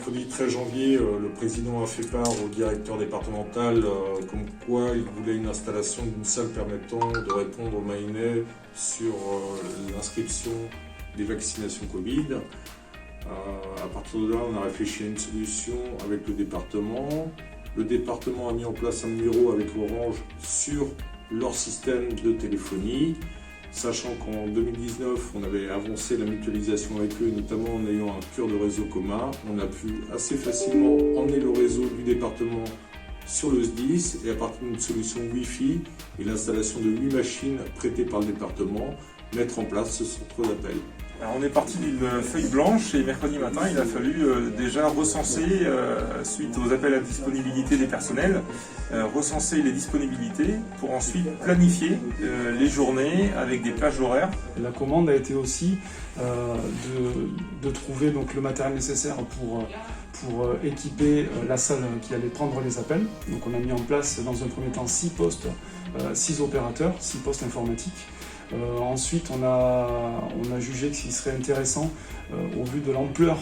mercredi 13 janvier, le président a fait part au directeur départemental comme quoi il voulait une installation d'une salle permettant de répondre aux Mayennais sur l'inscription des vaccinations Covid. À partir de là, on a réfléchi à une solution avec le département. Le département a mis en place un numéro avec Orange sur leur système de téléphonie. Sachant qu'en 2019, on avait avancé la mutualisation avec eux, notamment en ayant un cœur de réseau commun. On a pu assez facilement emmener le réseau du département sur le SDIS et à partir d'une solution Wi-Fi et l'installation de 8 machines prêtées par le département, mettre en place ce centre d'appel. Alors on est parti d'une feuille blanche et mercredi matin, il a fallu déjà recenser, suite aux appels à disponibilité des personnels, recenser les disponibilités pour ensuite planifier les journées avec des plages horaires. La commande a été aussi de trouver donc, le matériel nécessaire pour équiper la salle qui allait prendre les appels. Donc on a mis en place dans un premier temps 6 postes, 6 opérateurs, 6 postes informatiques. Ensuite, on a jugé qu'il serait intéressant, au vu de l'ampleur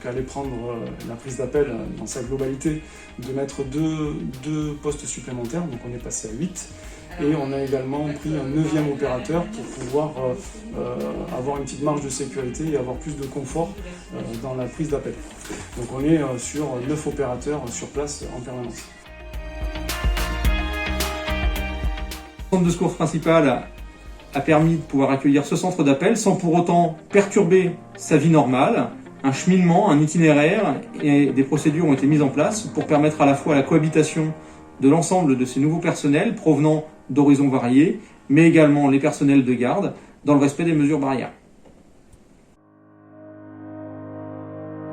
qu'allait prendre la prise d'appel dans sa globalité, de mettre deux postes supplémentaires, donc on est passé à 8. Et on a également pris un 9e opérateur pour pouvoir avoir une petite marge de sécurité et avoir plus de confort dans la prise d'appel. Donc on est sur 9 opérateurs sur place en permanence. Le centre de secours principal a permis de pouvoir accueillir ce centre d'appel sans pour autant perturber sa vie normale. Un cheminement, un itinéraire et des procédures ont été mises en place pour permettre à la fois la cohabitation de l'ensemble de ces nouveaux personnels provenant d'horizons variés, mais également les personnels de garde dans le respect des mesures barrières.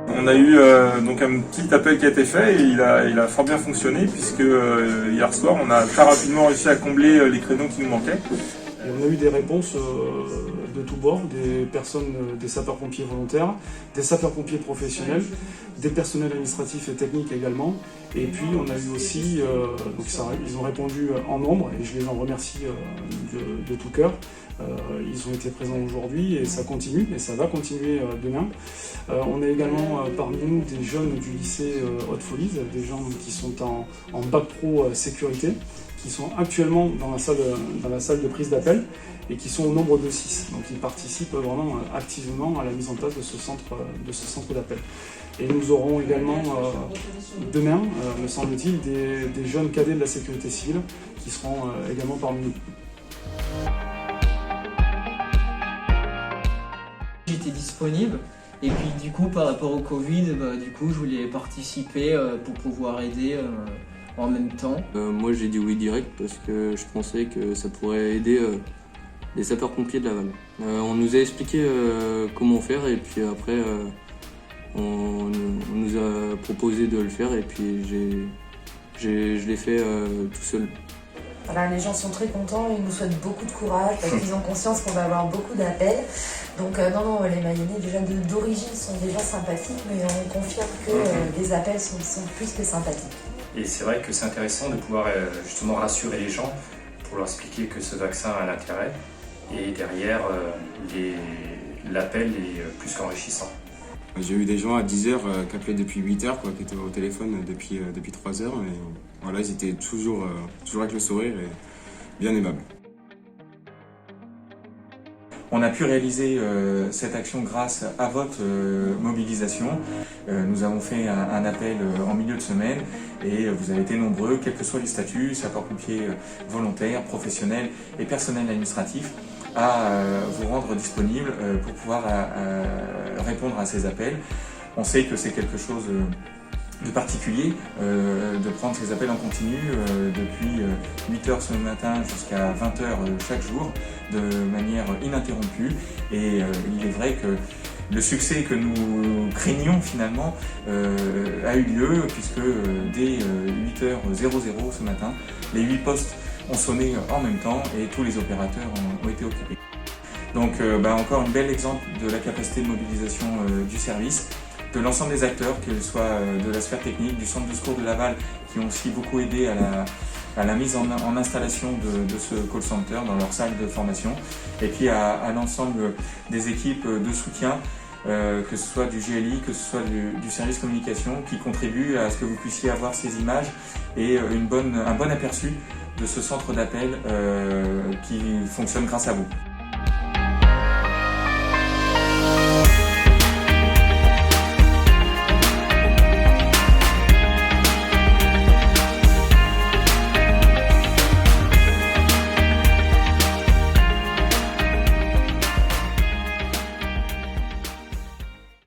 On a eu donc un petit appel qui a été fait et il a fort bien fonctionné puisque hier soir on a très rapidement réussi à combler les créneaux qui nous manquaient. Et on a eu des réponses de tous bords, des personnes, des sapeurs-pompiers volontaires, des sapeurs-pompiers professionnels, des personnels administratifs et techniques également. Et puis on a eu aussi, ils ont répondu en nombre et je les en remercie de tout cœur. Ils ont été présents aujourd'hui et ça continue et ça va continuer demain. On a également parmi nous des jeunes du lycée Haute Folies, des gens qui sont en bac pro sécurité, qui sont actuellement dans la salle de prise d'appel et qui sont au nombre de 6. Donc ils participent vraiment activement à la mise en place de ce centre d'appel. Et nous aurons également demain, me semble-t-il, des jeunes cadets de la sécurité civile qui seront également parmi nous. J'étais disponible et puis du coup par rapport au Covid, je voulais participer pour pouvoir aider en même temps. Moi j'ai dit oui direct parce que je pensais que ça pourrait aider les sapeurs-pompiers de Laval. On nous a expliqué comment faire et puis après on nous a proposé de le faire et puis je l'ai fait tout seul. Voilà, les gens sont très contents, ils nous souhaitent beaucoup de courage parce qu'ils ont conscience qu'on va avoir beaucoup d'appels. Donc non, les Mayennais déjà d'origine sont des gens sympathiques, mais on confirme que les appels sont plus que sympathiques. Et c'est vrai que c'est intéressant de pouvoir justement rassurer les gens pour leur expliquer que ce vaccin a l'intérêt et derrière l'appel est plus qu'enrichissant. J'ai eu des gens à 10h qui appelaient depuis 8h, qui étaient au téléphone depuis 3h. Et voilà, ils étaient toujours avec le sourire et bien aimables. On a pu réaliser cette action grâce à votre mobilisation. Nous avons fait un appel en milieu de semaine et vous avez été nombreux, quels que soient les statuts, sapeurs-pompiers volontaires, professionnels et personnels administratifs, à vous rendre disponible pour pouvoir répondre à ces appels. On sait que c'est quelque chose de particulier de prendre ces appels en continu depuis 8h ce matin jusqu'à 20h chaque jour de manière ininterrompue et il est vrai que le succès que nous craignions finalement a eu lieu puisque dès 8h00 ce matin, les 8 postes ont sonné en même temps et tous les opérateurs ont été occupés. Donc encore un bel exemple de la capacité de mobilisation du service, de l'ensemble des acteurs, qu'ils soient de la sphère technique, du centre de secours de Laval, qui ont aussi beaucoup aidé à la mise en installation de ce call center dans leur salle de formation, et puis à l'ensemble des équipes de soutien que ce soit du GLI, que ce soit du service communication, qui contribue à ce que vous puissiez avoir ces images et un bon aperçu de ce centre d'appel qui fonctionne grâce à vous.